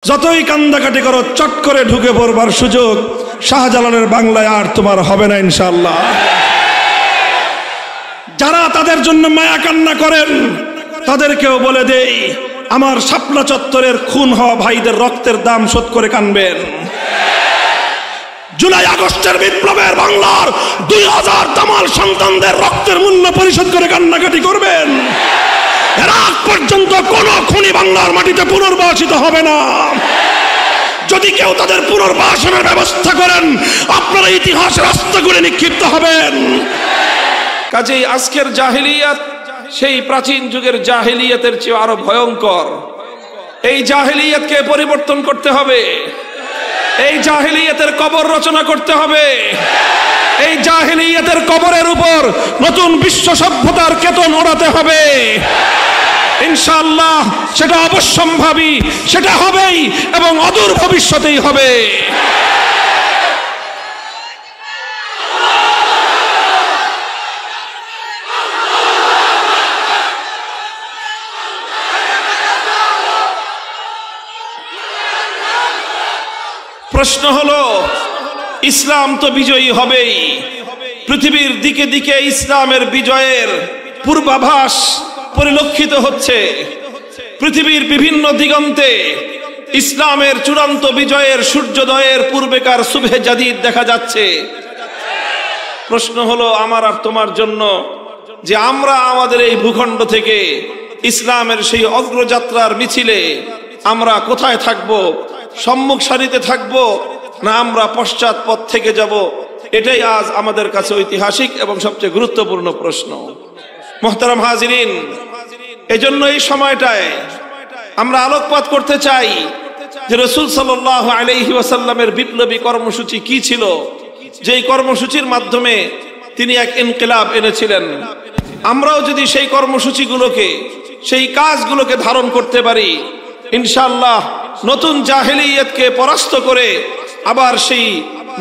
যতই কান্দাকাটি করো চট করে ঢুকে পড়বার সুযোগ শাহজালালের বাংলায় আর তোমার হবে না ইনশাআল্লাহ। যারা তাদের জন্য মায়া কান্না করেন তাদেরকেও বলে দেই, আমার শাপলা চত্বরের খুন হওয়া ভাইদের রক্তের দাম শোধ করে কানবেন। জুলাই আগস্টের বিপ্লবের বাংলার 2000 দামাল সন্তানদের রক্তের মূল্য পরিশোধ করে কান্নাকাটি করবেন। এর আগ পর্যন্ত কোন খুনি বাংলার মাটিতে পুনর্বাসিত হবে না। যদি কেউ তাদের পুনর্বাসনের ব্যবস্থা করেন, আপনারা ইতিহাসের আস্তাগুলে নিক্ষিপ্ত হবেন। কাজেই আজকের জাহেলিয়াত সেই প্রাচীন যুগের জাহেলিয়াতের চেয়ে আরো ভয়ঙ্কর। এই জাহেলিয়াতকে পরিবর্তন করতে হবে। এই জাহেলিয়াতের কবর রচনা করতে হবে। এই জাহেলিয়াতের কবরের উপর নতুন বিশ্ব সভ্যতার কেতন ওড়াতে হবে ইনশাআল্লাহ। সেটা অবশ্যম্ভাবী, সেটা হবেই এবং অদূর ভবিষ্যতেই হবে। প্রশ্ন হলো, ইসলাম তো বিজয়ী হবেই। পৃথিবীর দিকে দিকে ইসলামের বিজয়ের পূর্বাভাস পরিলক্ষিত হচ্ছে। পৃথিবীর বিভিন্ন দিগন্তে ইসলামের চূড়ান্ত বিজয়ের সূর্যোদয়ের পূর্বেকার সুবহে জাদিদ দেখা যাচ্ছে। প্রশ্ন হলো আমার আর তোমার জন্য যে আমরা আমাদের এই ভূখণ্ড থেকে ইসলামের সেই অগ্রযাত্রার মিছিলে আমরা কোথায় থাকব? সম্মুখ সারিতে থাকব না আমরা পশ্চাৎপদ থেকে যাব? এটাই আজ আমাদের কাছে ঐতিহাসিক এবং সবচেয়ে গুরুত্বপূর্ণ প্রশ্ন। মুহতারাম হাজিরিন, এজন্য এই সময়টায় আমরা আলোকপাত করতে চাই যে রাসূল সাল্লাল্লাহু আলাইহি ওয়াসাল্লামের বিপ্লবী কর্মসূচি কি ছিল, যেই কর্মসূচির মাধ্যমে তিনি এক ইনকিলাব এনেছিলেন। আমরাও যদি সেই কর্মসূচিগুলোকে, সেই কাজগুলোকে ধারণ করতে পারি, ইনশাআল্লাহ নতুন জাহেলিয়াতকে পরাস্ত করে আবার সেই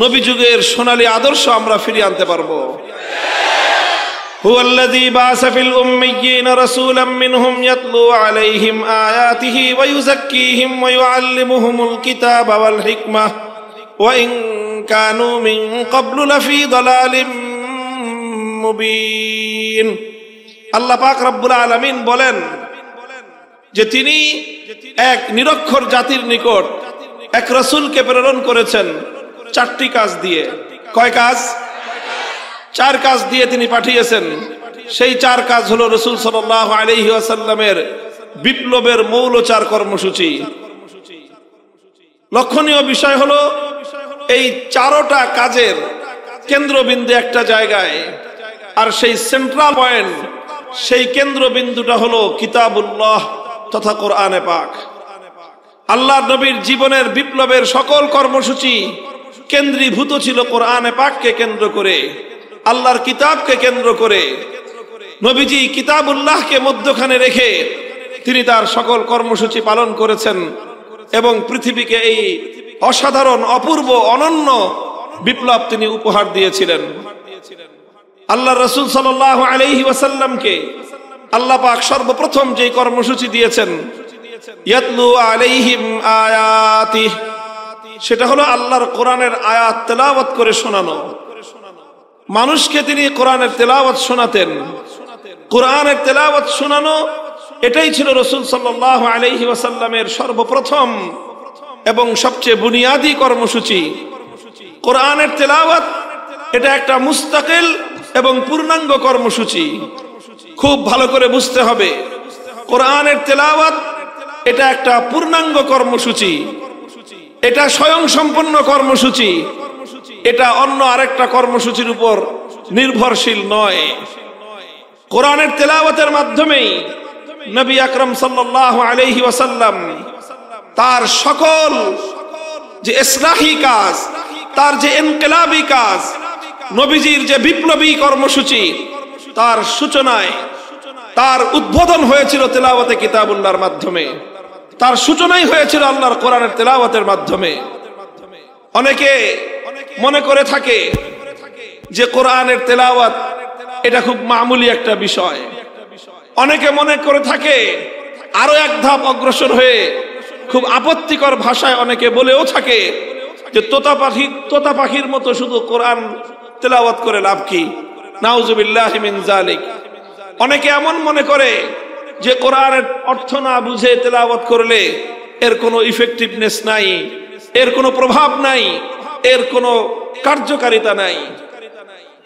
নবী যুগের সোনালী আদর্শ আমরা ফিরিয়ে আনতে পারবো। হুয়াল্লাযী বাআসা ফিল উম্মিয়্যিনা রাসূলাম মিনহুম ইয়াতলু আলাইহিম আয়াতিহি ওয়া ইউযাক্কিহিম ওয়া ইউআল্লিমুহুমুল কিতাবা ওয়াল হিকমাহ ওয়া ইন কানু মিন ক্বাবলু লাফি দালালিম মুবিন। আল্লাহ পাক রব্বুল আলামিন বলেন যে তিনি এক নিরক্ষর জাতির নিকট এক রাসূলকে প্রেরণ করেছেন 4টি কাজ দিয়ে। কয় কাজ? 4 কাজ দিয়ে তিনি পাঠিয়েছেন। সেই 4 কাজ হলো রাসূল সাল্লাল্লাহু আলাইহি ওয়াসাল্লামের বিপ্লবের মৌল 4 কর্মসূচি। লক্ষণীয় বিষয় হলো এই 4টা কাজের কেন্দ্রবিন্দু একটা জায়গায়, আর সেই সেন্ট্রাল পয়েন্ট, সেই কেন্দ্রবিন্দুটা হলো কিতাবুল্লাহ তথা কোরআনে পাক। আল্লাহর নবীর জীবনের বিপ্লবের সকল কর্মসূচি কেন্দ্রীভূত ছিল কোরআনে পাককে কেন্দ্র করে, আল্লাহর কিতাবকে কেন্দ্র করে। নবীজি কিতাবুল্লাহকে মধ্যখানে রেখে তিনি তার সকল কর্মসূচি পালন করেছেন এবং পৃথিবীকে এই অসাধারণ, অপূর্ব, অনন্য বিপ্লব তিনি উপহার দিয়েছিলেন। আল্লাহর রাসূল সাল্লাল্লাহু আলাইহি ওয়াসাল্লামকে আল্লাহ পাক সর্বপ্রথম যে কর্মসূচি দিয়েছেন, ইয়াতলু আলাইহিম আয়াতিহি, সেটা হলো আল্লাহর কোরআনের আয়াত তেলাওয়াত করে শোনানো। মানুষকে তিনি কোরআনের তেলাওয়াত শোনাতেন। কোরআনের তেলাওয়াত শোনানো এটাই ছিল রাসূল সাল্লাল্লাহু আলাইহি ওয়াসাল্লামের সর্বপ্রথম এবং সবচেয়ে বুনিয়াদী কর্মসূচি। কোরআনের তেলাওয়াত এটা একটা মুস্তাকিল এবং পূর্ণাঙ্গ কর্মসূচি। খুব ভালো করে বুঝতে হবে, কোরআনের তেলাওয়াত এটা একটা পূর্ণাঙ্গ কর্মসূচি, এটা স্বয়ং সম্পন্ন কর্মসূচি, এটা অন্য আরেকটা কর্মসূচির উপর নির্ভরশীল নয়। কোরআনের তেলাওয়াতের মাধ্যমেই নবী আকরাম সাল্লাল্লাহু আলাইহি ওয়াসাল্লাম তার সকল যে ইসলাহি কাজ, তার যে ইনকিলাবী কাজ, নবীজির যে বিপ্লবী কর্মসূচি, তার সূচনায়, তার উদ্বোধন হয়েছিল তেলাওয়াতে কিতাবুল্লাহর মাধ্যমে। তার সূচনাই হয়েছিল আল্লাহর কোরআনের তেলাওয়াতের মাধ্যমে। অনেকে মনে করে থাকে যে কোরআনের তেলাওয়াত এটা খুব মামুলি একটা বিষয়। অনেকে মনে করে থাকে আরো এক ধাপ অগ্রসর হয়ে খুব আপত্তিকর ভাষায় অনেকে বলেও থাকে যে তোতা পাখির মতো শুধু কোরআন তেলাওয়াত করে লাভ কি? নাউজুবিল্লাহি মিন যালিক। অনেকে এমন মনে করে যে কোরআনের অর্থ না বুঝে তেলাওয়াত করলে এর কোনো ইফেক্টিভনেস নাই, এর কোনো প্রভাব নাই, এর কোনো কার্যকারিতা নাই।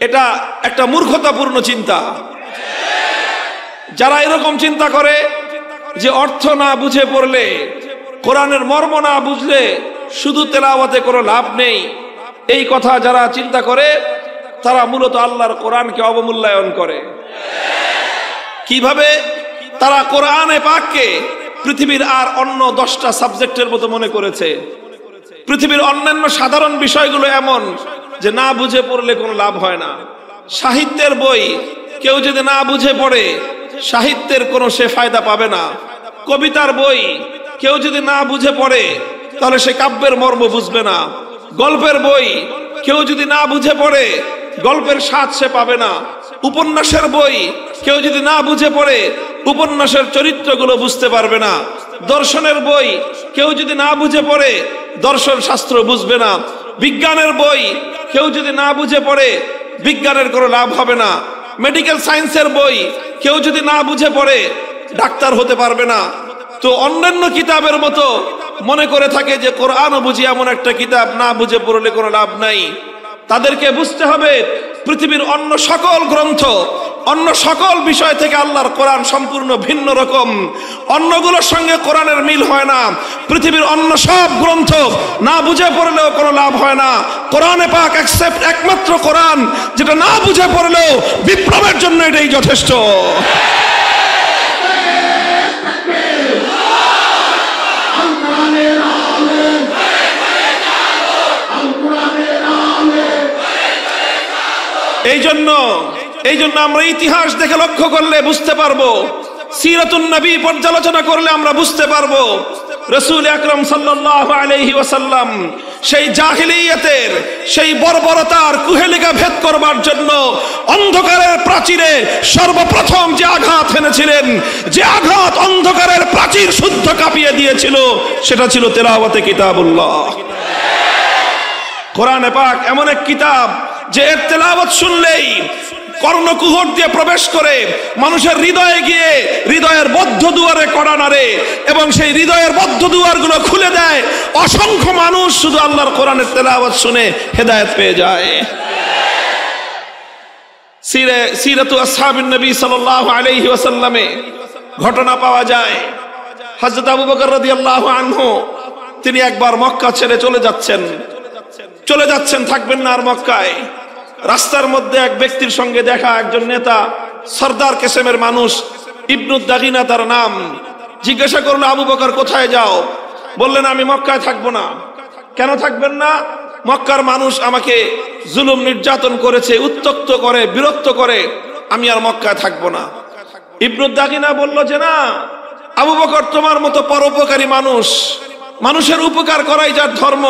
এটা একটা মূর্খতাপূর্ণ চিন্তা। যারা এরকম চিন্তা করে যে অর্থ না বুঝে পড়লে, কোরআনের মর্ম না বুঝলে শুধু তেলাওয়াতে কোনো লাভ নেই, এই কথা যারা চিন্তা করে তারা মূলত আল্লাহর কোরআনকে অবমূল্যায়ন করে। কিভাবে? তারা কোরআনে পাককে পৃথিবীর আর অন্য 10টা সাবজেক্টের মতো মনে করেছে। পৃথিবীর অন্যান্য সাধারণ বিষয়গুলো এমন যে না বুঝে পড়লে কোনো লাভ হয় না। সাহিত্যের বই কেউ যদি না বুঝে পড়ে সাহিত্যের কোনো সে ফায়দা পাবে না। কবিতার বই কেউ যদি না বুঝে পড়ে তাহলে সে কাব্যের মর্ম বুঝবে না। গল্পের বই কেউ যদি না বুঝে পড়ে গল্পের স্বাদ সে পাবে না। উপন্যাসের বই কেউ যদি না বুঝে পড়ে উপন্যাসের চরিত্রগুলো বুঝতে পারবে না। দর্শনের বই কেউ যদি না বুঝে পড়ে দর্শন শাস্ত্র বুঝবে না। বিজ্ঞানের বই কেউ যদি না বুঝে পড়ে বিজ্ঞানের কোনো লাভ হবে না। মেডিকেল সায়েন্সের বই কেউ যদি না বুঝে পড়ে ডাক্তার হতে পারবে না। তো অন্যান্য কিতাবের মতো মনে করে থাকে যে কোরআনও বুঝি এমন একটা কিতাব, না বুঝে পড়লে কোনো লাভ নাই। তাদেরকে বুঝতে হবে পৃথিবীর অন্য সকল গ্রন্থ, অন্য সকল বিষয় থেকে আল্লাহর কোরআন সম্পূর্ণ ভিন্ন রকম। অন্যগুলোর সঙ্গে কোরআনের মিল হয় না। পৃথিবীর অন্য সব গ্রন্থ না বুঝে পড়লেও কোনো লাভ হয় না। কোরআনে পাক একমাত্র কোরআন যেটা না বুঝে পড়লেও বিপ্লবের জন্য এটাই যথেষ্ট। এই জন্য আমরা ইতিহাস দেখে লক্ষ্য করলে বুঝতে পারবো, সিরাতুন নবী পর্যালোচনা করলে আমরা বুঝতে পারবো রাসূল আকরাম সাল্লাল্লাহু আলাইহি ওয়াসাল্লাম সেই জাহিলিয়াতের সেই বর্বরতার কুহেলিকা ভেদ করবার জন্য অন্ধকারের প্রাচীরে সর্বপ্রথম যে আঘাত এনেছিলেন, যে আঘাত অন্ধকারের প্রাচীর শুদ্ধ কাঁপিয়ে দিয়েছিল, সেটা ছিল তেলাওয়াতে কিতাবুল্লাহ। কোরআনে পাক এমন এক কিতাব যে এর তেলাওয়াত শুনলেই কর্ণকুহর দিয়ে প্রবেশ করে মানুষের হৃদয়ে গিয়ে হৃদয়ের বদ্ধ দুয়ারে কড়া নাড়ে এবং সেই হৃদয়ের বদ্ধ দুয়ারগুলো খুলে দেয়। অসংখ্য মানুষ শুধু আল্লাহর কোরআনের তেলাওয়াত শুনে হেদায়েত পেয়ে যায়। সিরাতু আসহাবিন নবী সাল্লাল্লাহু আলাইহি ওয়াসাল্লামে ঘটনা পাওয়া যায়, হযরত আবু বকর রাদিয়াল্লাহু আনহু তিনি একবার মক্কা ছেড়ে চলে যাচ্ছেন, থাকবেন না আর মক্কায়। রাস্তার মধ্যে এক ব্যক্তির সঙ্গে দেখা, একজন নেতা, সরদার কেসেমের মানুষ, ইবনুদ দাগিনা তার নাম। জিজ্ঞাসা করলো, আবু বকর কোথায় যাও? বললেন, আমি মক্কায় থাকবো না। কেন থাকবেন না? মক্কার মানুষ আমাকে জুলুম নির্যাতন করেছে, উত্ত্যক্ত করে, বিরক্ত করে, আমি আর মক্কায় থাকবো না। ইবনুদ দাগিনা বলল যে না আবু বকর, তোমার মতো পরোপকারী মানুষ, মানুষের উপকার করাই যার ধর্ম,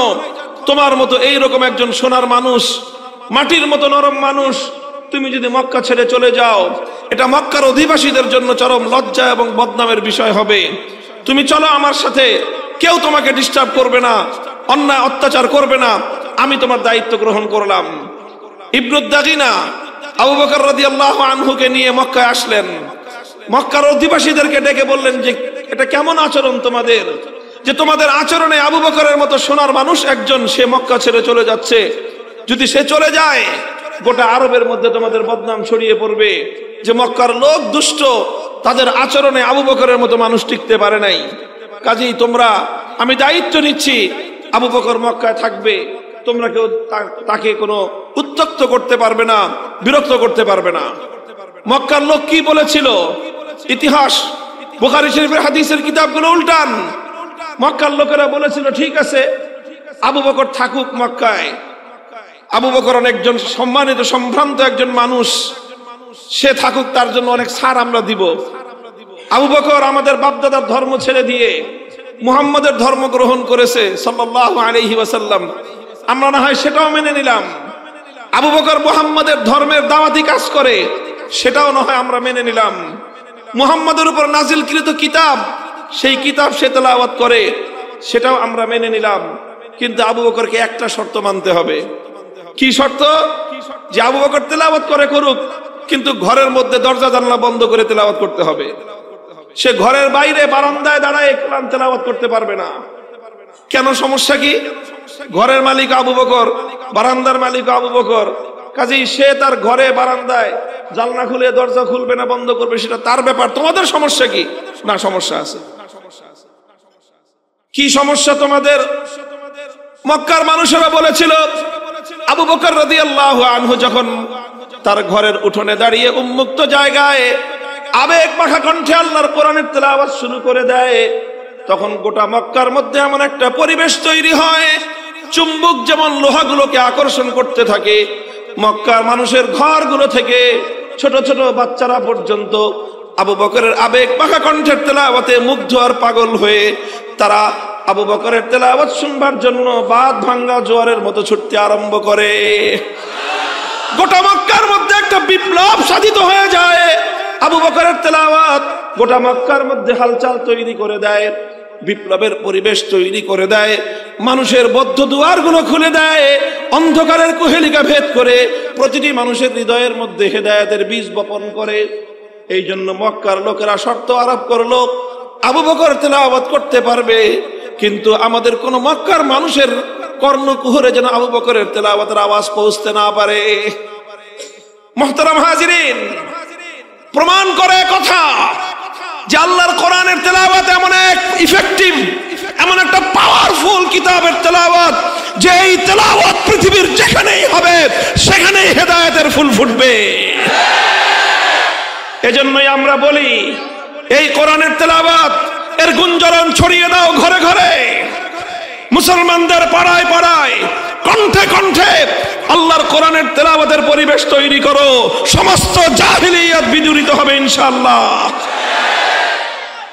তোমার মতো এইরকম একজন সোনার মানুষ, মাটির মতো নরম মানুষ, তুমি যদি মক্কা ছেড়ে চলে যাও এটা মক্কার অধিবাসীদের জন্য চরম লজ্জা এবং বদনামের বিষয় হবে। তুমি চলো আমার সাথে, কেউ তোমাকে ডিস্টার্ব করবে না, অন্যায় অত্যাচার করবে না, আমি তোমার দায়িত্ব গ্রহণ করলাম। ইবনুদ দাগিনা আবু বকর রাদিয়াল্লাহু আনহুকে নিয়ে মক্কায় আসলেন। মক্কার অধিবাসীদেরকে ডেকে বললেন যে এটা কেমন আচরণ তোমাদের, যে তোমাদের আচরণে আবু বকরের মতো সোনার মানুষ একজন সে মক্কা ছেড়ে চলে যাচ্ছে, যদি সে চলে যায় গোটা আরবের মধ্যে তোমাদের বদনাম ছড়িয়ে পড়বে যে মক্কার লোক দুষ্ট, তাদের আচরণে আবু বকরের মতো মানুষ টিকতে পারে নাই। কাজেই তোমরা, আমি দায়িত্ব নিচ্ছি, আবু বকর মক্কায় থাকবে, তোমরা কেউ তাকে কোনো উত্ত্যক্ত করতে পারবে না, বিরক্ত করতে পারবে না। মক্কার লোক কি বলেছিল? ইতিহাস বুখারী শরীফের হাদিসের কিতাবগুলো উল্টান। মক্কার লোকেরা বলেছিল ঠিক আছে আবু বকর থাকুক মক্কায়, আবু বকর অনেকজন সম্মানিত সম্ভ্রান্ত একজন মানুষ, সে থাকুক, তার জন্য অনেক ছাড় আমরা দিব। আবু বকর আমাদের বাপদাদার ধর্ম ছেড়ে দিয়ে মুহাম্মাদের ধর্ম গ্রহণ করেছে সাল্লাল্লাহু আলাইহি ওয়াসাল্লাম, আমরা না হয় সেটাও মেনে নিলাম। আবু বকর মুহাম্মাদের ধর্মের দাওয়াতি কাজ করে, সেটাও না হয় আমরা মেনে নিলাম। মুহাম্মাদের উপর নাজিলকৃত কিতাব, সেই কিতাব সে তেলাওয়াত করে, সেটাও আমরা মেনে নিলাম, কিন্তু আবু বকরকে একটা শর্ত মানতে হবে। কি শর্ত? যে আবু বকর তেলাওয়াত করে করুক, কিন্তু ঘরের মধ্যে দরজা জানলা বন্ধ করে তেলাওয়াত করতে হবে। সে ঘরের বাইরে বারান্দায় দাঁড়ায় কোরআন তেলাওয়াত করতে পারবে না। কেন? সমস্যা কি? ঘরের মালিক আবু বকর, বারান্দার মালিক আবু বকর, কাজেই সে তার ঘরে বারান্দায় জানলা খুলে দরজা খুলবে না বন্ধ করবে, সেটা তার ব্যাপার। তোমাদের সমস্যা কি? না, সমস্যা আছে। কি সমস্যা তোমাদের? মক্কার মানুষেরা বলেছিল আবু বকর রাদিয়াল্লাহু আনহু যখন তার ঘরের উঠোনে দাঁড়িয়ে উন্মুক্ত জায়গায় আবেগ মাখা কণ্ঠে আল্লাহর কোরআনের তেলাওয়াত শুরু করে দেয়, তখন গোটা মক্কার মধ্যে এমন একটা পরিবেশ তৈরি হয়, চুম্বক যেমন লোহাগুলোকে আকর্ষণ করতে থাকে, মক্কার মানুষের ঘরগুলো থেকে ছোট ছোট বাচ্চারা পর্যন্ত আবু বকরের আবেগ মাখা কণ্ঠের তেলাওয়াতে মুগ্ধ আর পাগল হয়ে তারা আবু বকরের তেলাওয়াত শুনবার জন্য বাঁধ ভাঙ্গা জোয়ারের মতো ছুটতে আরম্ভ করে। গোটা মক্কার মধ্যে একটা বিপ্লব সাধিত হয়ে যায়। আবু বকরের তেলাওয়াত গোটা মক্কার মধ্যে হালচাল তৈরি করে দেয়, বিপ্লবের পরিবেশ তৈরি করে দেয়, মানুষের বদ্ধ দুয়ারগুলো খুলে দেয়, অন্ধকারের কুহেলিকা ভেদ করে প্রতিটি মানুষের হৃদয়ের মধ্যে হেদায়েতের বীজ বপন করে। এই জন্য মক্কার লোকেরা শর্ত আরোপ করলো, আবু বকর তেলাওয়াত করতে পারবে, কিন্তু আমাদের কোন মক্কার মানুষের কর্ণকুহরে যেন আবু বকরের তেলাওয়াতের আওয়াজ পৌঁছতে না পারে। মুহতারাম হাজিরিন, প্রমাণ করে কথা যে আল্লাহর কোরআনের তেলাওয়াত এমন এক ইফেক্টিভ, এমন একটা পাওয়ারফুল কিতাবের তেলাওয়াত, যে এই তেলাওয়াত পৃথিবীর যেখানেই হবে সেখানেই হেদায়েতের ফুল ফুটবে। এজন্যই আমরা বলি এই কোরআনের তেলাওয়াত এর গুঞ্জরণ ছড়িয়ে দাও ঘরে ঘরে, মুসলমানদের পাড়ায় পাড়ায়, কণ্ঠে কণ্ঠে আল্লাহর কোরআনের তেলাওয়াতের পরিবেশ তৈরি করো, সমস্ত জাহিলিয়াত বিদূরিত হবে ইনশাআল্লাহ।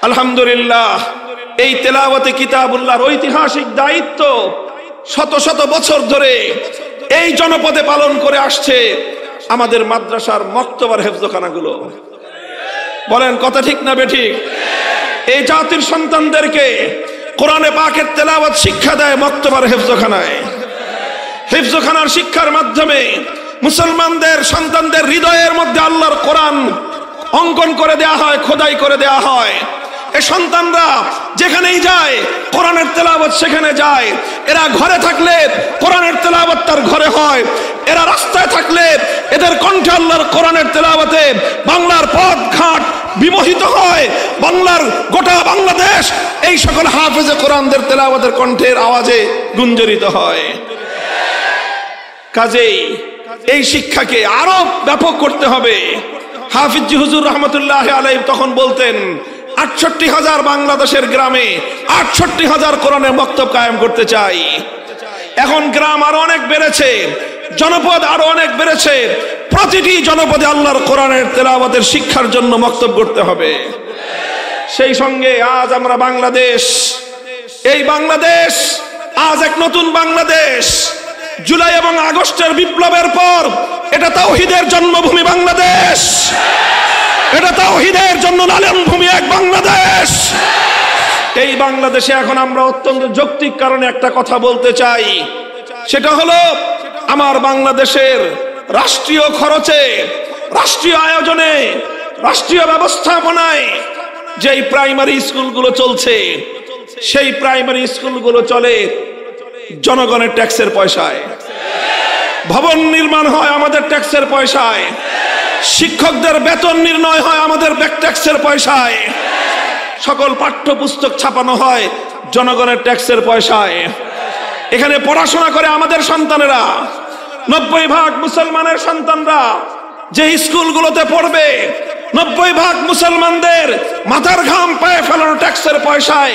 আলহামদুলিল্লাহ, এই তেলাওয়াতে কিতাবুল্লাহর ঐতিহাসিক দায়িত্ব শত শত বছর ধরে এই জনপদে পালন করে আসছে আমাদের মাদ্রাসার মক্তবার হেফজখানাগুলো। বলেন কথা ঠিক না বেঠিক? এই জাতির সন্তানদেরকে কোরআনে পাকের তেলাওয়াত শিক্ষা দেয় মক্তবার হেফজখানায়। হেফজখানার শিক্ষার মাধ্যমে মুসলমানদের সন্তানদের হৃদয়ের মধ্যে আল্লাহর কোরআন অঙ্কন করে দেয়া হয়, খোদাই করে দেয়া হয়। এই সন্তানরা যেখানেই যায় কোরআনের তেলাওয়াত সেখানে যায়। এরা ঘরে থাকলে কোরআনের তেলাওয়াত তার ঘরে হয়, এরা রাস্তায় থাকলে এদের কণ্ঠে আল্লাহর কোরআনের তেলাওয়াতে বাংলার পথ ঘাট বিমোহিত হয়। বাংলার গোটা বাংলাদেশ এই সকল হাফেজে কোরআনদের তেলাওয়াতের কণ্ঠের আওয়াজে গুঞ্জরিত হয়। কাজেই এই শিক্ষাকে আরো ব্যাপক করতে হবে। হাফিজ হুজুর রহমতুল্লাহ আলাইহি তখন বলতেন ৬৮,০০০ বাংলাদেশের গ্রামে ৬৮,০০০ কোরআনের মক্তব কায়েম করতে চাই। এখন গ্রাম আরো অনেক বেড়েছে, জনপদ আরো অনেক বেড়েছে, প্রতিটি জনপদে আল্লাহর কোরআনের তেলাওয়াতের শিক্ষার জন্য মক্তব করতে হবে। সেই সঙ্গে আজ আমরা বাংলাদেশ, এই বাংলাদেশ আজ এক নতুন বাংলাদেশ। জুলাই এবং আগস্টের বিপ্লবের পর এটা তাওহীদের জন্মভূমি বাংলাদেশ, এটা তাওহীদের জন্য লালনভূমি এক বাংলাদেশ। এই বাংলাদেশে এখন আমরা অত্যন্ত যৌক্তিক কারণে একটা কথা বলতে চাই, সেটা হলো আমার বাংলাদেশের রাষ্ট্রীয় খরচে, রাষ্ট্রীয় আয়োজনে, রাষ্ট্রীয় ব্যবস্থাপনায় যেই প্রাইমারি স্কুলগুলো চলছে, সেই প্রাইমারি স্কুলগুলো চলে জনগণের ট্যাক্সের পয়সায়। ভবন নির্মাণ হয় আমাদের ট্যাক্সের পয়সায়, শিক্ষকদের বেতন নির্ণয় হয় আমাদের ট্যাক্সের পয়সায়, সকল পাঠ্যপুস্তক ছাপানো হয় জনগণের ট্যাক্সের পয়সায়। এখানে পড়াশোনা করে আমাদের সন্তানেরা, ৯০% মুসলমানের সন্তানরা যে স্কুলগুলোতে পড়বে, ৯০% মুসলমানদের মাথার ঘাম পায়ে ফেলানো ট্যাক্সের পয়সায়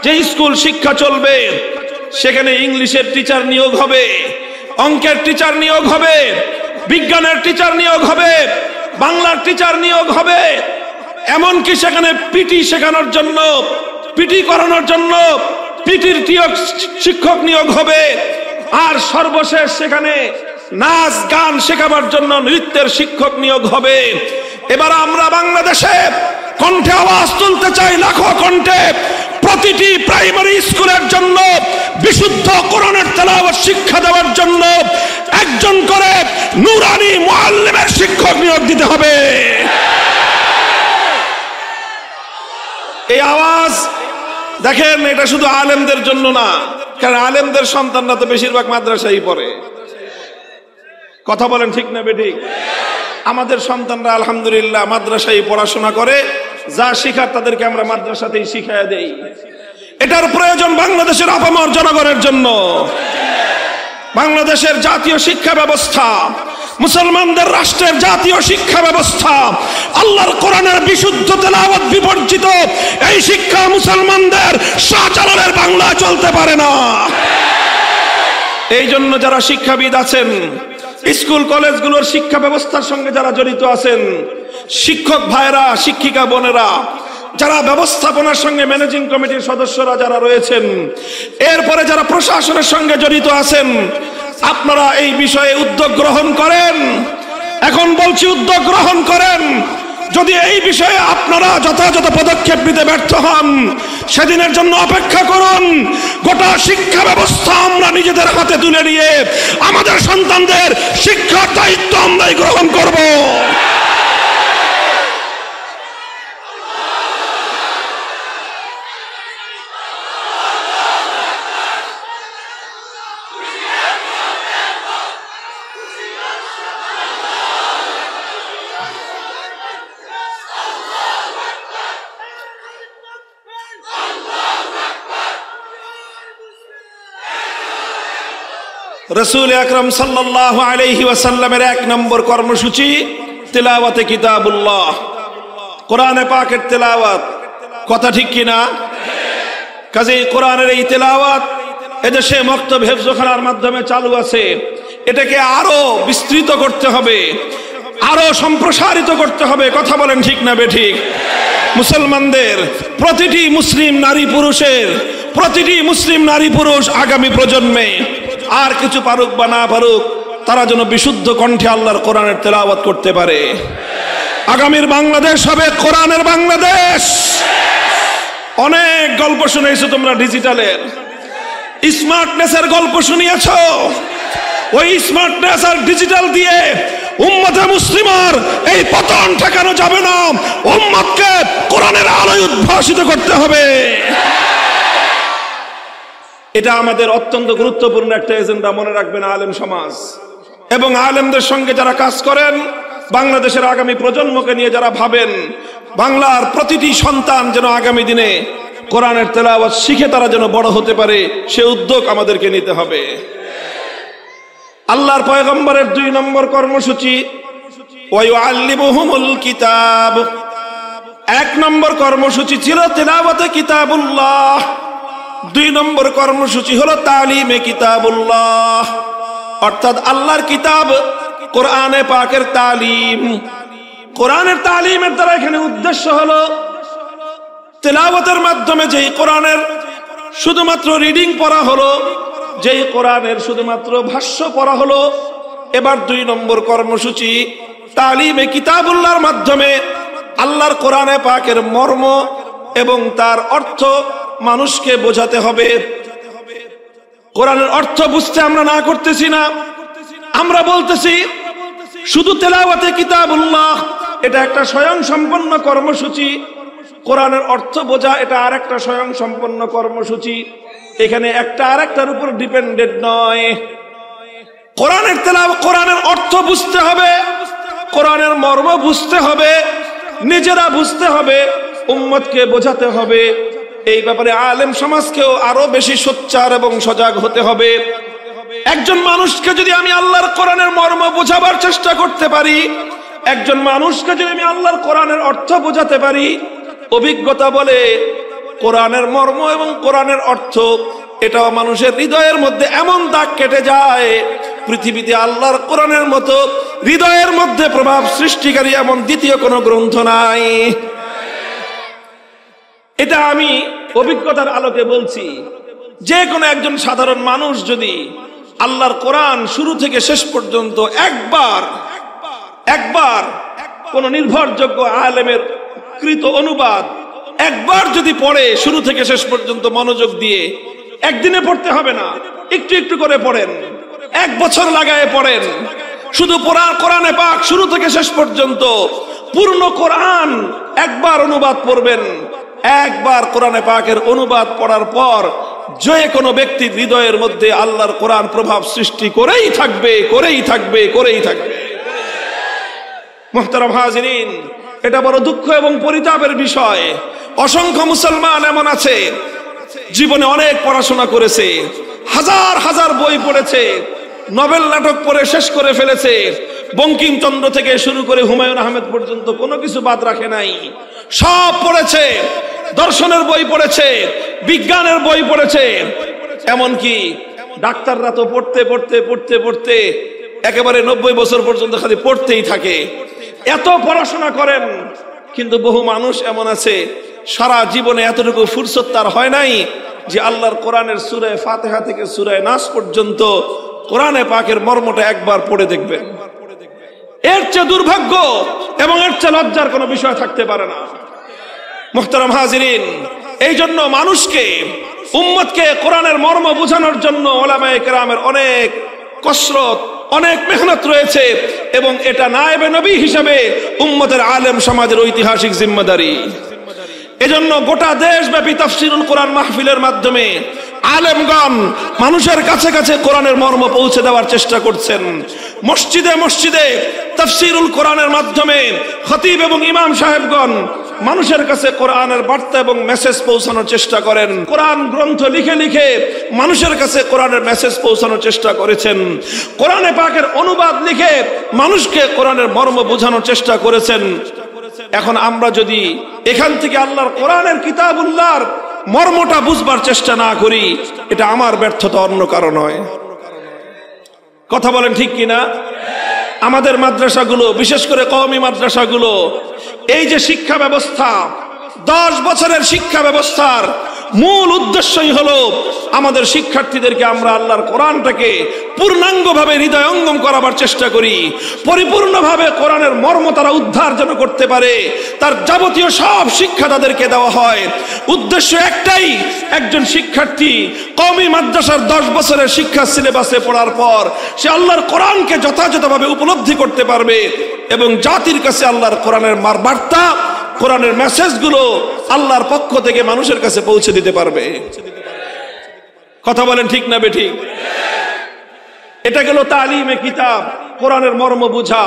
যে স্কুল শিক্ষা চলবে, সেখানে ইংলিশের টিচার নিয়োগ হবে, অঙ্কের টিচার নিয়োগ হবে, বিজ্ঞানের টিচার নিয়োগ হবে, বাংলার টিচার নিয়োগ হবে, এমনকি সেখানে পিটি শেখানোর জন্য, পিটি করানোর জন্য পিটির শিক্ষক নিয়োগ হবে, আর সর্বশেষ সেখানে নাচ গান শেখাবার জন্য নৃত্যের শিক্ষক নিয়োগ হবে। এবার আমরা বাংলাদেশে কণ্ঠে আওয়াজ তুলতে চাই, লাখো কণ্ঠে, প্রতিটি প্রাইমারি স্কুলের জন্য বিশুদ্ধ কোরআনের তেলাওয়াত শিক্ষা দেওয়ার জন্য একজন করে নুরানি মুআল্লিমের শিক্ষক নিয়োগ দিতে হবে। এই আওয়াজ দেখেন, এটা শুধু আলেমদের জন্য না, কারণ আলেমদের সন্তানরা তো বেশিরভাগ মাদ্রাসায় পড়ে। কথা বলেন ঠিক না বেঠিক? আমাদের সন্তানরা আলহামদুলিল্লাহ মাদ্রাসায় পড়াশোনা করে, যা শিখার তাদেরকে আমরা মাদ্রাসাতেই শিখাইয়া দেই। এটার প্রয়োজন বাংলাদেশের আপামর জনগণের জন্য। বাংলাদেশের জাতীয় শিক্ষা ব্যবস্থা, মুসলমানদের রাষ্ট্রের জাতীয় শিক্ষা ব্যবস্থা, আল্লাহর কোরআনের বিশুদ্ধ তেলাওয়াত বিবর্জিত এই শিক্ষা মুসলমানদের শাহজালালের বাংলা চলতে পারে না। এই জন্য যারা শিক্ষাবিদ আছেন, স্কুল কলেজগুলোর শিক্ষা ব্যবস্থার সঙ্গে যারা জড়িত আছেন, শিক্ষক ভাইরা, শিক্ষিকা বোনেরা, যারা ব্যবস্থাপনার সঙ্গে ম্যানেজিং কমিটির সদস্যরা যারা রয়েছেন, এরপরে যারা প্রশাসনের সঙ্গে জড়িত আছেন, আপনারা এই বিষয়ে উদ্যোগ গ্রহণ করেন। এখন বলছি, উদ্যোগ গ্রহণ করেন। যদি এই বিষয়ে আপনারা যথাযথ পদক্ষেপ নিতে ব্যর্থ হন, সেদিনের জন্য অপেক্ষা করুন। গোটা শিক্ষা ব্যবস্থা আমরা নিজেদের হাতে তুলে নিয়ে আমাদের সন্তানদের শিক্ষার দায়িত্ব আমরাই গ্রহণ করব। রাসূল আকরাম সাল্লাল্লাহু আলাইহি ওয়াসাল্লামের 1 নম্বর কর্মসূচি তিলাওয়াতে কিতাবুল্লাহ, কোরআনে পাকের তেলাওয়াত। কথা ঠিক কিনা? কাজেই কোরআনের এই তেলাওয়াত এদেশে মক্তব হেফজখানার মাধ্যমে চালু আছে। এটাকে আরো বিস্তৃত করতে হবে, আরো সম্প্রসারিত করতে হবে। কথা বলেন ঠিক না বেঠিক? মুসলমানদের প্রতিটি মুসলিম নারী পুরুষের, প্রতিটি মুসলিম নারী পুরুষ আগামী প্রজন্মে আর কিছু পারুক বা না পারুক, তারা যেন বিশুদ্ধ কণ্ঠে আল্লাহর কোরআনের তেলাওয়াত করতে পারে। আগামীর বাংলাদেশ হবে কোরআনের বাংলাদেশ। অনেক গল্প শুনেছো তোমরা, ডিজিটালের স্মার্টনেসের গল্প শুনিয়েছ। ওই স্মার্টনেস আর ডিজিটাল দিয়ে উম্মতে মুসলিমার এই পতন ঠেকানো যাবে না। উম্মতকে কোরআনের আলোয় উদ্ভাসিত করতে হবে। এটা আমাদের অত্যন্ত গুরুত্বপূর্ণ একটা এজেন্ডা, মনে রাখবেন আলেম সমাজ এবং আলেমদের সঙ্গে যারা কাজ করেন, বাংলাদেশের আগামী প্রজন্মকে নিয়ে যারা ভাবেন, বাংলার প্রতিটি সন্তান যেন আগামী দিনে কোরআনের তেলাওয়াত শিখে তারা যেন বড় হতে পারে, সে উদ্যোগ আমাদেরকে নিতে হবে। আল্লাহর পয়গম্বরের 2 নম্বর কর্মসূচি ওয়া ইউআল্লিমুহুমুল কিতাব। 1 নম্বর কর্মসূচি ছিল তিলাওয়াতে কিতাবুল্লাহ, 2 নম্বর কর্মসূচি হলো তালিমে কিতাবুল্লাহ, অর্থাৎ আল্লাহর কিতাব কোরআনে পাকের তালিম। কোরআনের তালিমের দ্বারা এখানে উদ্দেশ্য হলো তেলাওয়াতের মাধ্যমে যেই কোরআনের শুধুমাত্র রিডিং পড়া হলো, যেই কোরআনের শুধুমাত্র ভাষ্য পড়া হলো, এবার 2 নম্বর কর্মসূচি তালিমে কিতাবুল্লাহর মাধ্যমে আল্লাহর কোরআনে পাকের মর্ম এবং তার অর্থ মানুষকে বোঝাতে হবে। কোরআনের অর্থ বুঝতে আমরা না করতেছি না, আমরা বলতেছি শুধু তেলাওয়াতে কিতাবুল্লাহ এটা একটা স্বয়ংসম্পন্ন কর্মসূচি, কোরআনের অর্থ বোঝা এটা আরেকটা স্বয়ংসম্পন্ন কর্মসূচি। এখানে একটা আরেকটার উপর ডিপেন্ডেন্ট নয়। কোরআনের তেলাওয়াত, কোরআনের অর্থ বুঝতে হবে, কোরআনের মর্ম বুঝতে হবে, নিজেরা বুঝতে হবে, উম্মতকে বোঝাতে হবে। এই ব্যাপারে আলেম সমাজকেও আরো বেশি সোচ্চার এবং সজাগ হতে হবে। একজন মানুষকে যদি আমি আল্লাহর কোরআনের মর্ম বোঝাবার চেষ্টা করতে পারি, একজন মানুষকে যদি আমি আল্লাহর কোরআনের অর্থ বোঝাতে পারি, অভিজ্ঞতা বলে কোরআনের মর্ম এবং কোরআনের অর্থ এটাও মানুষের হৃদয়ের মধ্যে এমন দাগ কেটে যায়, পৃথিবীতে আল্লাহর কোরআনের মতো হৃদয়ের মধ্যে প্রভাব সৃষ্টিকারী এমন দ্বিতীয় কোনো গ্রন্থ নাই। এটা আমি অভিজ্ঞতার আলোকে বলছি। যে কোনো একজন সাধারণ মানুষ যদি আল্লাহর কোরআন শুরু থেকে শেষ পর্যন্ত একবার কোন নির্ভরযোগ্য আলেমের কৃত অনুবাদ একবার যদি পড়ে শুরু থেকে শেষ পর্যন্ত মনোযোগ দিয়ে, একদিনে পড়তে হবে না, একটু একটু করে পড়েন, 1 বছর লাগায় পড়েন, শুধু কোরআনে পাক শুরু থেকে শেষ পর্যন্ত পূর্ণ কোরআন একবার অনুবাদ পড়বেন। একবার কোরআনে পাকের অনুবাদ পড়ার পর যে কোনো ব্যক্তির হৃদয়ের মধ্যে আল্লাহর কোরআন প্রভাব সৃষ্টি করেই থাকবে, করেই থাকবে, করেই থাকবে। মুহতারাম হাজিরিন, এটা বড় দুঃখ এবং পরিতাপের বিষয়। অসংখ্য মুসলমান এমন আছে জীবনে অনেক পড়াশোনা করেছে, হাজার হাজার বই পড়েছে, নোবেল নাটক পড়ে শেষ করে ফেলেছে, বঙ্কিমচন্দ্র থেকে শুরু করে হুমায়ুন আহমেদ পর্যন্ত কোনো কিছু বাদ রাখে নাই, সব পড়েছে, দর্শনের বই পড়েছে, বিজ্ঞানের বই পড়েছে, এমনকি ডাক্তাররা তো পড়তে পড়তে পড়তে পড়তে একেবারে 90 বছর পর্যন্ত খালি পড়তেই থাকে। এত পড়াশোনা করেন, কিন্তু বহু মানুষ এমন আছে সারা জীবনে এতটুকু ফুরসত তার হয় নাই যে আল্লাহর কোরআনের সূরা ফাতিহা থেকে সূরা নাস পর্যন্ত কোরআনে পাকের মর্মটা একবার পড়ে দেখবেন। এর চেয়ে দুর্ভাগ্য এবং এর চেয়ে লজ্জার কোনো বিষয় থাকতে পারে না। মুহতারাম হাজিরিন, এই জন্য মানুষকে, উম্মতকে কোরআনের মর্ম বোঝানোর জন্য উলামায়ে কেরামের অনেক কসরত, অনেক মেহনত রয়েছে, এবং এটা নায়েবে নবী হিসাবে উম্মতের আলেম সমাজের ঐতিহাসিক জিম্মাদারি। এজন্য গোটা দেশব্যাপী তাফসীরুল কোরআন মাহফিলের মাধ্যমে আলেমগণ মানুষের কাছে কাছে কোরআনের মর্ম পৌঁছে দেওয়ার চেষ্টা করছেন। মসজিদে মসজিদে তাফসীরুল কোরআনের মাধ্যমে খতিব এবং ইমাম সাহেবগণ মানুষের কাছে কোরআনের বার্তা এবং মেসেজ পৌঁছানোর চেষ্টা করেন। কোরআন গ্রন্থ লিখে লিখে মানুষের কাছে কোরআনের মেসেজ পৌঁছানোর চেষ্টা করেছেন। কোরআনে পাকের অনুবাদ লিখে মানুষকে কোরআনের মর্ম বোঝানোর চেষ্টা করেছেন। এখন আমরা যদি এখান থেকে আল্লাহর কোরআনের কিতাবুল্লাহর মর্মটা বুঝবার চেষ্টা না করি, এটা আমার ব্যর্থতা, অন্য কারণ নয়। কথা বলেন ঠিক কিনা? আমাদের মাদ্রাসাগুলো, বিশেষ করে কওমি মাদ্রাসাগুলো, এই যে শিক্ষা ব্যবস্থা, 10 বছরের শিক্ষা ব্যবস্থার মূল উদ্দেশ্যই হলো আমাদের শিক্ষার্থীদেরকে আমরা আল্লাহর কোরআনটাকে পূর্ণাঙ্গভাবে হৃদয়ঙ্গম করাবার চেষ্টা করি, পরিপূর্ণভাবে কোরআনের মর্ম তারা উদ্ধার যেন করতে পারে, তার যাবতীয় সব শিক্ষা তাদেরকে দেওয়া হয়। উদ্দেশ্য একটাই, একজন শিক্ষার্থী কওমি মাদ্রাসার 10 বছরের শিক্ষা সিলেবাসে পড়ার পর সে আল্লাহর কোরআনকে যথাযথভাবে উপলব্ধি করতে পারবে এবং জাতির কাছে আল্লাহর কোরআনের বার্তা, কোরআনের মেসেজগুলো আল্লাহর পক্ষ থেকে মানুষের কাছে পৌঁছে দিতে পারবে। কথা বলেন ঠিক না বেঠিক? এটা গেল তালিমে কিতাব, কোরআনের মর্ম বুঝা,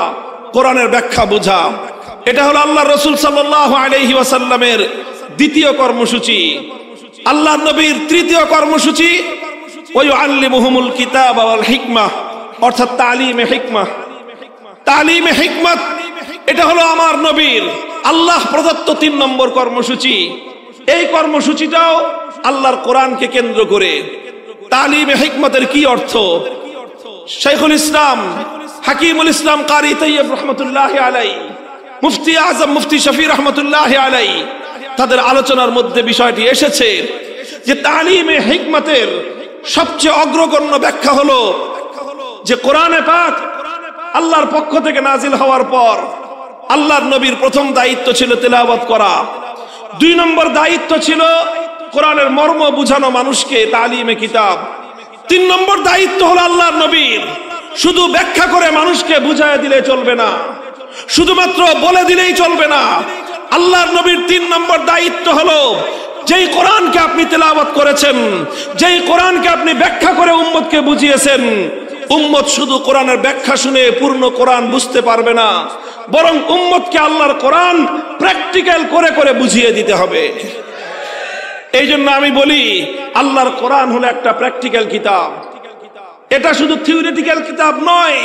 কোরআনের ব্যাখ্যা বুঝা। এটা হলো আল্লাহর রাসূল সাল্লাল্লাহু আলাইহি ওয়াসাল্লামের দ্বিতীয় কর্মসূচি। আল্লাহর নবীর তৃতীয় কর্মসূচি ওয়া ইউআল্লিমুহুমুল কিতাবা ওয়াল হিকমাহ, অর্থাৎ তালিমে হিকমাহ। তালিমে হিকমত, এটা হলো আমার নবীর আল্লাহ প্রদত্ত 3 নম্বর কর্মসূচি। এই কর্মসূচিটাও আল্লাহর কোরআনকে কেন্দ্র করে। তালিমে হিকমতের কি অর্থ? শাইখুল ইসলাম হাকিমুল ইসলাম কারি তাইয়্যিব রাহমাতুল্লাহি আলাইহি, মুফতি আজম মুফতি শফি রাহমাতুল্লাহি আলাইহি, তাদের আলোচনার মধ্যে বিষয়টি এসেছে যে তালিমে হিকমতের সবচেয়ে অগ্রগণ্য ব্যাখ্যা হলো যে কোরআনে পাক আল্লাহর পক্ষ থেকে নাজিল হওয়ার পর আল্লাহর নবীর প্রথম দায়িত্ব ছিল তেলাওয়াত করা, 2 নম্বর দায়িত্ব ছিল কোরআনের মর্ম বুঝানো মানুষকে, তালিমে কিতাব। 3 নম্বর দায়িত্ব হলো আল্লাহর নবীর শুধু ব্যাখ্যা করে মানুষকে বুঝায় দিলে চলবে না, শুধুমাত্র বলে দিলেই চলবে না। আল্লাহর নবীর 3 নম্বর দায়িত্ব হলো যেই কোরআনকে আপনি তেলাওয়াত করেছেন, যেই কোরআনকে আপনি ব্যাখ্যা করে উম্মতকে বুঝিয়েছেন, উম্মত শুধু কোরআনের ব্যাখ্যা শুনে পূর্ণ কোরআন বুঝতে পারবে না, বরং উম্মতকে আল্লাহর কোরআন প্র্যাকটিক্যাল করে করে বুঝিয়ে দিতে হবে। এই জন্য আমি বলি আল্লাহর কোরআন হলো একটা প্র্যাকটিক্যাল কিতাব। এটা শুধু থিওরিটিক্যাল কিতাব নয়,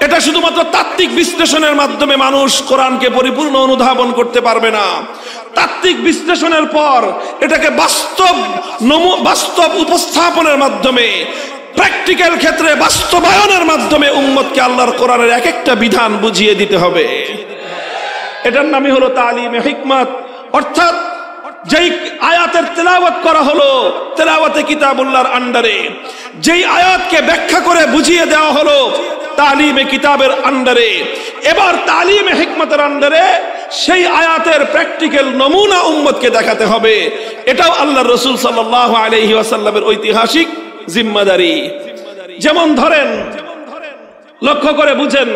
এটা শুধুমাত্র তাত্ত্বিক বিশ্লেষণের মাধ্যমে মানুষ কোরআনকে পরিপূর্ণ অনুধাবন করতে পারবে না। তাত্ত্বিক বিশ্লেষণের পর এটাকে বাস্তব উপস্থাপনের মাধ্যমে, প্র্যাকটিক্যাল ক্ষেত্রে বাস্তবায়নের মাধ্যমে উম্মতকে আল্লাহর কোরআনের এক একটা বিধান বুঝিয়ে দিতে হবে। এটার নামই হলো তালিমে হিকমত। অর্থাৎ যেই আয়াতের তেলাওয়াত করা হলো তেলাওয়াতে কিতাবুল্লাহর আন্ডারে, যেই আয়াতকে ব্যাখ্যা করে বুঝিয়ে দেওয়া হলো তালিমে কিতাবের আন্ডারে, এবার তালিমে হিকমতের আন্ডারে সেই আয়াতের প্র্যাকটিক্যাল নমুনা উম্মতকে দেখাতে হবে। এটাও আল্লাহর রাসূল সাল্লাল্লাহু আলাইহি ওয়াসাল্লামের ঐতিহাসিক জিম্মাদারি। যেমন ধরেন, লক্ষ্য করে বুঝেন,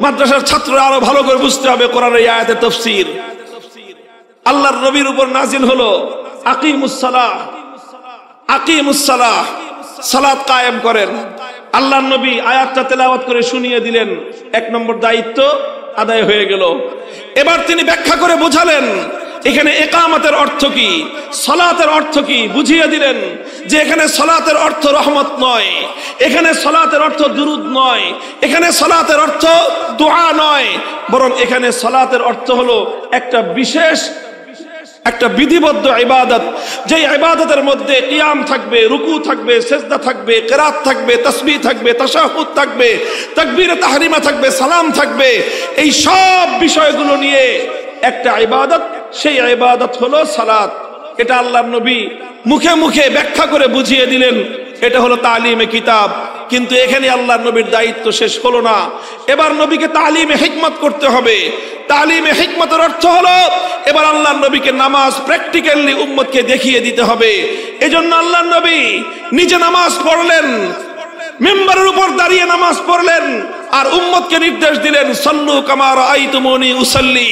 মাদ্রাসার ছাত্ররা আরো ভালো করে বুঝতে হবে কোরআনের এই আয়াতের তাফসীর। আল্লাহর নবীর উপর নাজিল হলো আকিমুস সালাহ, আকিমুস সালাহ, সালাত কায়েম করেন। আল্লাহর নবী আয়াতটা তেলাওয়াত করে শুনিয়ে দিলেন, 1 নম্বর দায়িত্ব আদায় হয়ে গেল। এবার তিনি ব্যাখ্যা করে বোঝালেন এখানে ইকামতের অর্থ কি, সালাতের অর্থ কি, বুঝিয়ে দিলেন যে এখানে সালাতের অর্থ রহমত নয়, এখানে সালাতের অর্থ দুরুদ নয়, এখানে সালাতের অর্থ দোয়া নয়, বরং এখানে সালাতের অর্থ হলো একটা বিশেষ, একটা বিধিবদ্ধ ইবাদত, যে ইবাদতের মধ্যে কিয়াম থাকবে, রুকু থাকবে, সিজদা থাকবে, কিরাত থাকবে, তাসবিহ থাকবে, তাশাহুদ থাকবে, তাকবীরে তাহরিমা থাকবে, সালাম থাকবে। এই সব বিষয়গুলো নিয়ে একটা ইবাদত, সেই ইবাদত হলো সালাত। এটা আল্লাহর নবী মুখে মুখে ব্যাখ্যা করে বুঝিয়ে দিলেন, এটা হলো তালিমে কিতাব। কিন্তু এখানে আল্লাহর নবীর দায়িত্ব শেষ হলো না, এবার নবীকে তালিমে হিকমত করতে হবে। তালিমে হিকমতের অর্থ হলো এবার আল্লাহর নবীকে নামাজ প্র্যাকটিক্যালি উম্মতকে দেখিয়ে দিতে হবে। এজন্য আল্লাহর নবী নিজে নামাজ পড়লেন, মিম্বারের উপর দাঁড়িয়ে নামাজ পড়লেন, আর উম্মতকে নির্দেশ দিলেন, সাল্লু কামা রাআইতুমুনি উসাল্লি।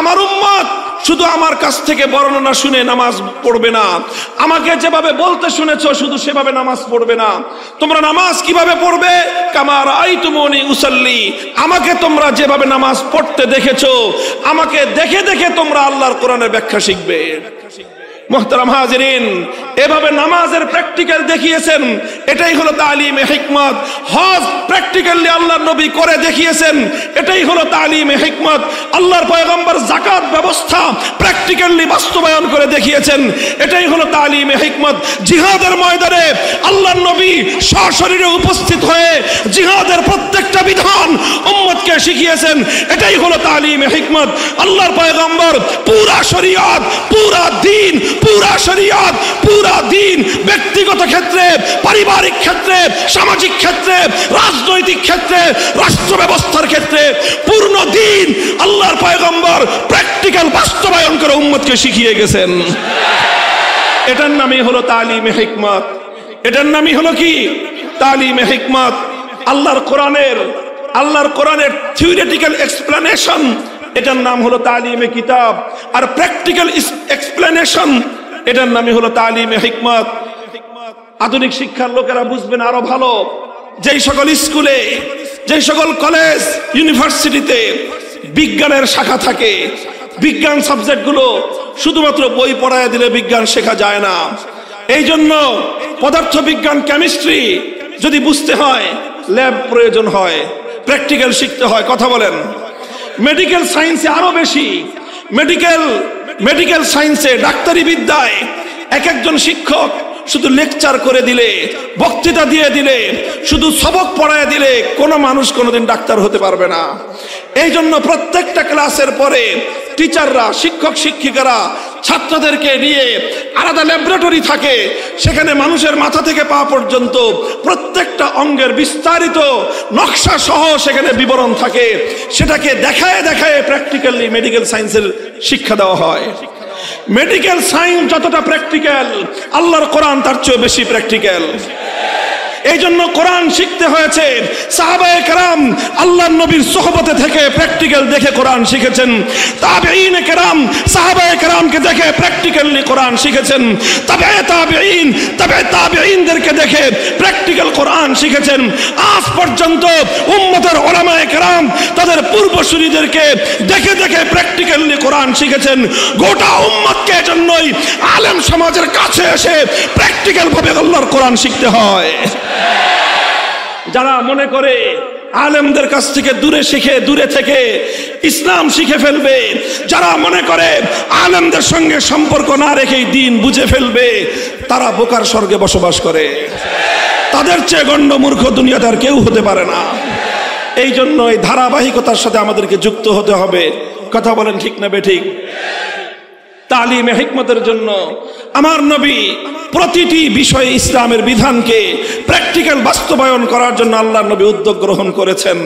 আমার উম্মত শুধু আমার কাছ থেকে বর্ণনা শুনে নামাজ পড়বে না, আমাকে যেভাবে বলতে শুনেছো শুধু সেভাবে নামাজ পড়বে না। তোমরা নামাজ কিভাবে পড়বে? কামা রাআইতুমুনি উসাল্লি, আমাকে তোমরা যেভাবে নামাজ পড়তে দেখেছো, আমাকে দেখে দেখে তোমরা আল্লাহর কোরআনের ব্যাখ্যা শিখবে। মুহতারাম হাজিরিন, এভাবে নামাজের প্র্যাকটিক্যাল দেখিয়েছেন, এটাই হলো তালিমে হিকমত। হজ প্র্যাকটিক্যালি আল্লাহর নবী করে দেখিয়েছেন, এটাই হলো তালিমে হিকমত। আল্লাহর পয়গম্বর যাকাত ব্যবস্থা প্র্যাকটিক্যালি বাস্তবায়ন করে দেখিয়েছেন, এটাই হলো তালিমে হিকমত। জিহাদের ময়দানে আল্লাহর নবী সশরীরে উপস্থিত হয়ে জিহাদের প্রত্যেকটা বিধান উম্মতকে শিখিয়েছেন, এটাই হলো তালিমে হিকমত। আল্লাহর পয়গম্বর পুরা শরীয়ত, পুরা দ্বীন, পুরা শরীয়ত, পুরা দ্বীন ব্যক্তিগত ক্ষেত্রে, পারিবারিক ক্ষেত্রে, সামাজিক ক্ষেত্রে, রাজনৈতিক ক্ষেত্রে, রাষ্ট্র ব্যবস্থার ক্ষেত্রে পূর্ণ দ্বীন আল্লাহর পয়গম্বর প্র্যাকটিক্যাল বাস্তবায়ন করে উম্মতকে শিখিয়ে গেছেন। এটার নামই হলো তালিমে হিকমত। এটার নামই হলো কি? তালিমে হিকমত। আল্লাহর কোরআনের থিওরিটিক্যাল এক্সপ্লেনেশন, এটার নাম হলো তালিমে কিতাব। আর প্র্যাকটিক্যাল এক্সপ্লেনেশন, এটার নামই হলো তালিমে হিকমত। আধুনিক শিক্ষার লোকেরা বুঝবেন আরো ভালো, যেই সকল স্কুলে, যেই সকল কলেজ, ইউনিভার্সিটিতে বিজ্ঞানের শাখা থাকে, বিজ্ঞান সাবজেক্টগুলো শুধুমাত্র বই পড়ায় দিলে বিজ্ঞান শেখা যায় না। এই জন্য পদার্থ বিজ্ঞান, কেমিস্ট্রি যদি বুঝতে হয় ল্যাব প্রয়োজন হয়, প্র্যাকটিক্যাল শিখতে হয়। কথা বলেন। মেডিকেল সায়েন্সে আরো বেশি, মেডিকেল সায়েন্সে, ডাক্তারি বিদ্যায় এক একজন শিক্ষক শুধু লেকচার করে দিলে, বক্তৃতা দিয়ে দিলে, শুধু সবক পড়ায় দিলে কোনো মানুষ কোনোদিন ডাক্তার হতে পারবে না। এই জন্য প্রত্যেকটা ক্লাসের পরে টিচাররা, শিক্ষক শিক্ষিকারা ছাত্রদেরকে নিয়ে আলাদা ল্যাবরেটরি থাকে, সেখানে মানুষের মাথা থেকে পা পর্যন্ত প্রত্যেকটা অঙ্গের বিস্তারিত নকশা সহ সেখানে বিবরণ থাকে। সেটাকে দেখায় দেখায় প্র্যাকটিক্যালি মেডিকেল সায়েন্সের শিক্ষা দেওয়া হয়। মেডিকেল সায়েন্স যতটা প্র্যাকটিক্যাল, আল্লাহর কোরআন তার চেয়ে বেশি প্র্যাকটিক্যাল। এই জন্য কোরআন শিখতে হয়েছে। সাহাবায়ে কেরাম আল্লাহর নবীর সোহবতে থেকে প্র্যাকটিক্যাল দেখে কোরআন শিখেছেন। তাবেঈন কেরাম সাহাবায়ে কেরামকে দেখে প্র্যাকটিক্যালি কোরআন শিখেছেন। তাবেঈনদেরকে দেখে প্র্যাকটিক্যাল কোরআন শিখেছেন। আজ পর্যন্ত উম্মতের উলামায়ে কেরাম তাদের পূর্বসূরীদেরকে দেখে দেখে প্র্যাকটিক্যালি কোরআন শিখেছেন। গোটা উম্মতকে এজন্যই আলেম সমাজের কাছে এসে প্র্যাকটিক্যাল ভাবে আল্লাহর কোরআন শিখতে হয়। যারা মনে করে আলেমদের কাছ থেকে দূরে থেকে ইসলাম শিখে ফেলবে, যারা মনে করে আলেমদের সঙ্গে সম্পর্ক না রেখেই দ্বীন বুঝে ফেলবে, তারা বোকার স্বর্গে বসবাস করে। তাদের চেয়ে গণ্ড মূর্খ দুনিয়াতে আর কেউ হতে পারে না। এই জন্য এই ধারাবাহিকতার সাথে আমাদেরকে যুক্ত হতে হবে। কথা বলেন ঠিক না বেঠিক? তালিমে হিকমতের জন্য আমার নবী প্রতিটি বিষয়ে ইসলামের বিধানকে প্র্যাকটিক্যাল বাস্তবায়ন করার জন্য আল্লাহর নবী উদ্যোগ গ্রহণ করেছেন।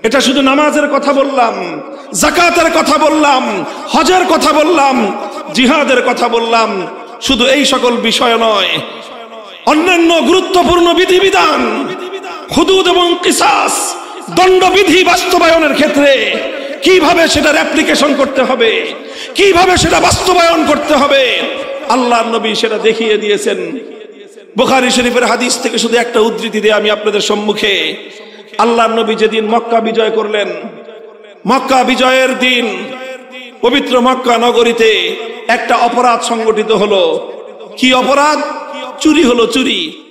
এটা শুধু নামাজের কথা বললাম, যাকাতের কথা বললাম, হজের কথা বললাম, জিহাদের কথা বললাম। শুধু এই সকল বিষয় নয়, অন্যান্য গুরুত্বপূর্ণ বিধিবিধান, হুদুদ এবং কিসাস, দণ্ডবিধি বাস্তবায়নের ক্ষেত্রে কিভাবে সেটার অ্যাপ্লিকেশন করতে হবে, কিভাবে সেটা বাস্তবায়ন করতে হবে, আল্লাহর নবী সেটা দেখিয়ে দিয়েছেন। বুখারী শরীফের হাদিস থেকে শুধু একটা উদ্ধৃতি দিয়ে আমি আপনাদের সম্মুখে, আল্লাহর নবী যেদিন মক্কা বিজয় করলেন, মক্কা বিজয়ের দিন পবিত্র মক্কা নগরীতে একটা অপরাধ সংগঠিত হলো। কি অপরাধ? চুরি হলো, চুরি।